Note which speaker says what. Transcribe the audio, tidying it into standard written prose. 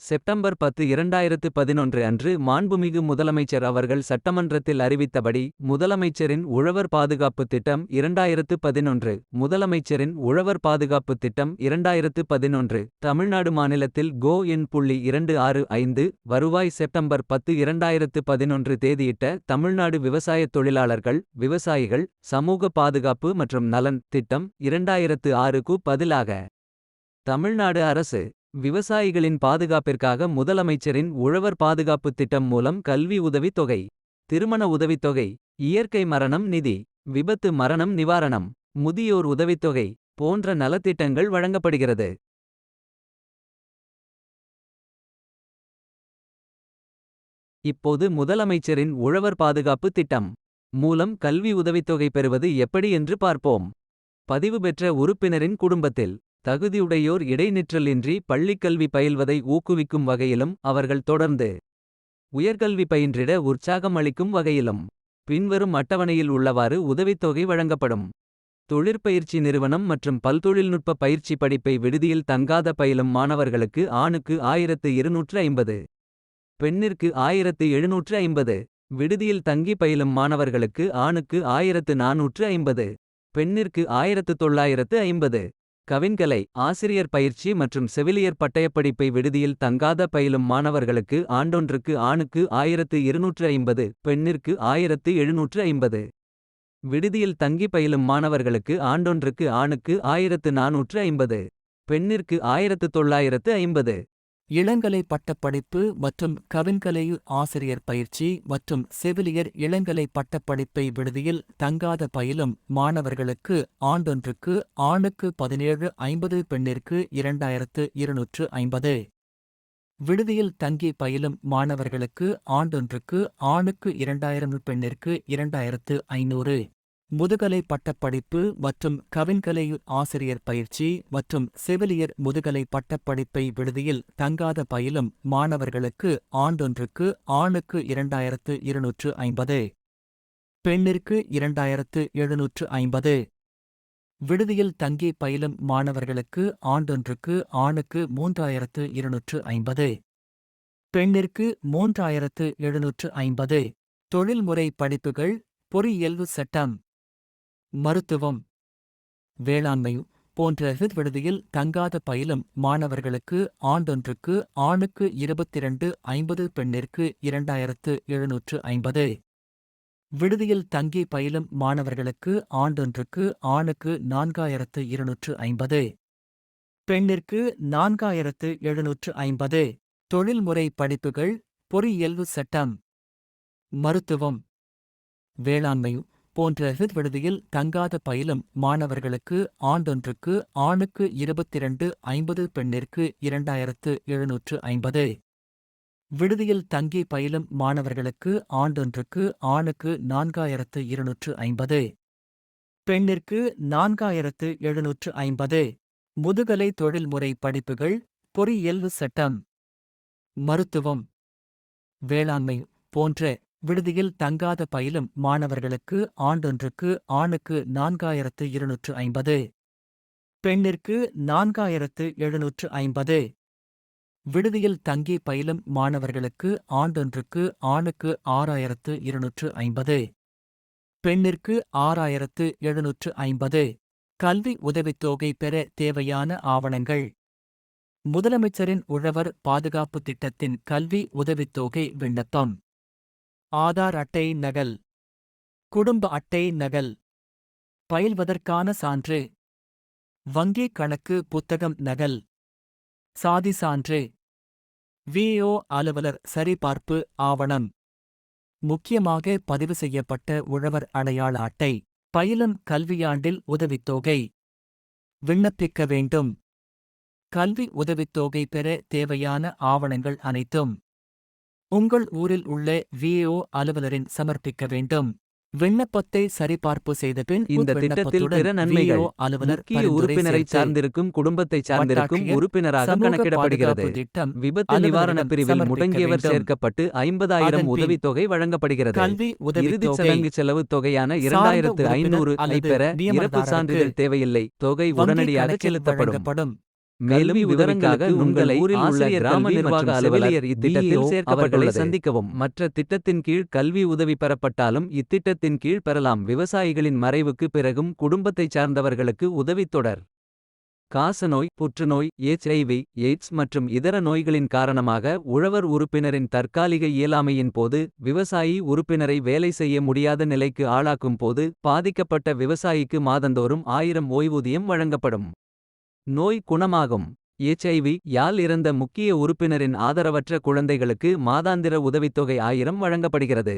Speaker 1: September 10 2011 அன்று மாண்புமிகு முதலமைச்சர் அவர்கள் சட்டமன்றத்தில் அறிவித்தபடி முதலமைச்சரின் உழவர் பாதுகாப்பு திட்டம் 2011 முதலமைச்சரின் உழவர் பாதுகாப்பு திட்டம் 2011 தமிழ்நாடு மாநிலத்தில் கோ எண் .265 வருவாய் செப்டம்பர் 10 2011 தேதியிட்ட தமிழ்நாடு விவசாயத் தொழிலாளர்கள் விவசாயிகள் சமூக பாதுகாப்பு மற்றும் நலன் திட்டம் 2006க்கு பதிலாக தமிழ்நாடு அரசு விவசாயிகளின் பாதுகாப்பிற்காக முதலமைச்சரின் உழவர் பாதுகாப்பு திட்டம் மூலம் கல்வி உதவித் தொகை திருமண உதவித்தொகை இயற்கை மரணம் நிதி விபத்து மரணம் நிவாரணம் முதியோர் உதவித்தொகை போன்ற நலத்திட்டங்கள் வழங்கப்படுகிறது. இப்போது முதலமைச்சரின் உழவர் பாதுகாப்பு திட்டம் மூலம் கல்வி உதவித்தொகை பெறுவது எப்படி என்று பார்ப்போம். பதிவு பெற்ற உறுப்பினரின் குடும்பத்தில் தகுதியுடையோர் இடைநிற்றலின்றி பள்ளிக்கல்வி பயில்வதை ஊக்குவிக்கும் வகையிலும் அவர்கள் தொடர்ந்து உயர்கல்வி பயின்றிட உற்சாகம் அளிக்கும் வகையிலும் பின்வரும் அட்டவணையில் உள்ளவாறு உதவித்தொகை வழங்கப்படும். தொழிற்பயிற்சி நிறுவனம் மற்றும் பல்தொழில்நுட்ப பயிற்சி படிப்பை விடுதியில் தங்காத பயிலும் மாணவர்களுக்கு ஆணுக்கு 1250 பெண்ணிற்கு 1750 விடுதியில் தங்கி பயிலும் மாணவர்களுக்கு ஆணுக்கு 1450 பெண்ணிற்கு 1950 கவின்கலை ஆசிரியர் பயிற்சி மற்றும் செவிலியர் பட்டயப்படிப்பை விடுதியில் தங்காத பயிலும் மாணவர்களுக்கு ஆண்டொன்றுக்கு ஆணுக்கு 1250 பெண்ணிற்கு 1750 விடுதியில் தங்கி பயிலும் மாணவர்களுக்கு ஆண்டொன்றுக்கு ஆணுக்கு 1450 பெண்ணிற்கு 1950
Speaker 2: இளங்கலை பட்டப்படிப்பு மற்றும் கவின்கலை ஆசிரியர் பயிற்சி மற்றும் செவிலியர் இளங்கலை பட்டப்படிப்பை விடுதியில் தங்காத பயிலும் மாணவர்களுக்கு ஆண்டொன்றுக்கு ஆணுக்கு 1750 பெண்ணிற்கு 2250 விடுதியில் தங்கி பயிலும் மாணவர்களுக்கு ஆண்டொன்றுக்கு ஆணுக்கு 2000 பெண்ணிற்கு 2500 முதுகலை பட்டப்படிப்பு மற்றும் கவின்கலை ஆசிரியர் பயிற்சி மற்றும் செவிலியர் முதுகலை பட்டப்படிப்பை விடுதியில் தங்காத பயிலும் மாணவர்களுக்கு ஆண்டொன்றுக்கு ஆணுக்கு 2250 பெண்ணிற்கு 2750 விடுதியில் தங்கி பயிலும் மாணவர்களுக்கு ஆண்டொன்றுக்கு ஆணுக்கு 3250 பெண்ணிற்கு 3750 தொழில்முறை படிப்புகள் பொறியியல் சட்டம் மருத்துவம் வேளாண்மை போன்ற விடுதியில் தங்காத பயிலும் மாணவர்களுக்கு ஆண்டொன்றுக்கு ஆணுக்கு 2250 பெண்ணிற்கு 2750 விடுதியில் தங்கி பயிலும் மாணவர்களுக்கு ஆண்டொன்றுக்கு ஆணுக்கு 4250 பெண்ணிற்கு 4750 தொழில்முறை படிப்புகள் பொறியியல் சட்டம் மருத்துவம் வேளாண்மை போன்ற விடுதியில் தங்காத பயிலும் மாணவர்களுக்கு ஆண்டொன்றுக்கு ஆணுக்கு 2250 பெண்ணிற்கு 2750 விடுதியில் தங்கி பயிலும் மாணவர்களுக்கு ஆண்டொன்றுக்கு ஆணுக்கு 4250 பெண்ணிற்கு 4750 முதுகலை தொழில்முறை படிப்புகள் பொறியியல் சட்டம் மருத்துவம் வேளாண்மை போன்ற விடுதியில் தங்காத பயிலும் மாணவர்களுக்கு ஆண்டொன்றுக்கு ஆணுக்கு 4250 பெண்ணிற்கு 4750 விடுதியில் தங்கி பயிலும் மாணவர்களுக்கு ஆண்டொன்றுக்கு ஆணுக்கு 6250 பெண்ணிற்கு 6750 கல்வி உதவித்தொகை பெற தேவையான ஆவணங்கள் முதலமைச்சரின் உழவர் பாதுகாப்பு திட்டத்தின் கல்வி உதவித்தொகை விண்ணப்பம் ஆதார் அட்டை நகல் குடும்ப அட்டை நகல் பயில்வதற்கான சான்று வங்கி கணக்கு புத்தகம் நகல் சாதி சான்று விஏஓ அலுவலர் சரிபார்ப்பு ஆவணம் முக்கியமாக பதிவு செய்யப்பட்ட உழவர் அடையாள அட்டை பயிலும் கல்வியாண்டில் உதவித்தொகை விண்ணப்பிக்க வேண்டும். கல்வி உதவித்தொகை பெற தேவையான ஆவணங்கள் அனைத்தும் உங்கள் ஊரில் உள்ள விஏஓ அலுவலரின் சமர்ப்பிக்க வேண்டும். விண்ணப்பத்தை சரிபார்ப்பு செய்த பின்
Speaker 1: இந்த திட்டத்தில் பிற நன்மைகள் முக்கிய உறுப்பினரைச் சார்ந்திருக்கும் குடும்பத்தைச் சார்ந்திருக்கும் உறுப்பினராக கணக்கிடப்படுகிறது. விபத்து நிவாரணப் பிரிவில் முடங்கியவர் சேர்க்கப்பட்டு 50,000 உதவித்தொகை வழங்கப்படுகிறது. இறுதிச் சடங்கு செலவு தொகையான 2,500 பெற இறப்பு சான்றிதழ் தேவையில்லை. தொகை உடனடியாக செலுத்தப்படும். மேலும் விவரங்களுக்கு உங்கள் ஊரில் உள்ள கிராம நிர்வாக அலுவலர் இத்திட்டத்தில் சேர்க்கப்பட்டுள்ளதை சந்திக்கவும். மற்ற திட்டத்தின் கீழ் கல்வி உதவி பெறப்பட்டாலும் இத்திட்டத்தின் கீழ் பெறலாம். விவசாயிகளின் மறைவுக்கு பிறகும் குடும்பத்தைச் சார்ந்தவர்களுக்கு உதவித்தொடர். காசநோய், புற்றுநோய், HIV, எய்ட்ஸ் மற்றும் இதர நோய்களின் காரணமாக உழவர் உறுப்பினரின் தற்காலிக இயலாமையின் போது, விவசாயி உறுப்பினரை வேலை செய்ய முடியாத நிலைக்கு ஆளாக்கும் போது, பாதிக்கப்பட்ட விவசாயிக்கு மாதந்தோறும் 1000 ஓய்வூதியம் வழங்கப்படும். நோய் குணமாகும். HIV யால் இறந்த முக்கிய உறுப்பினரின் ஆதரவற்ற குழந்தைகளுக்கு மாதாந்திர உதவித்தொகை 1000 வழங்கப்படுகிறது.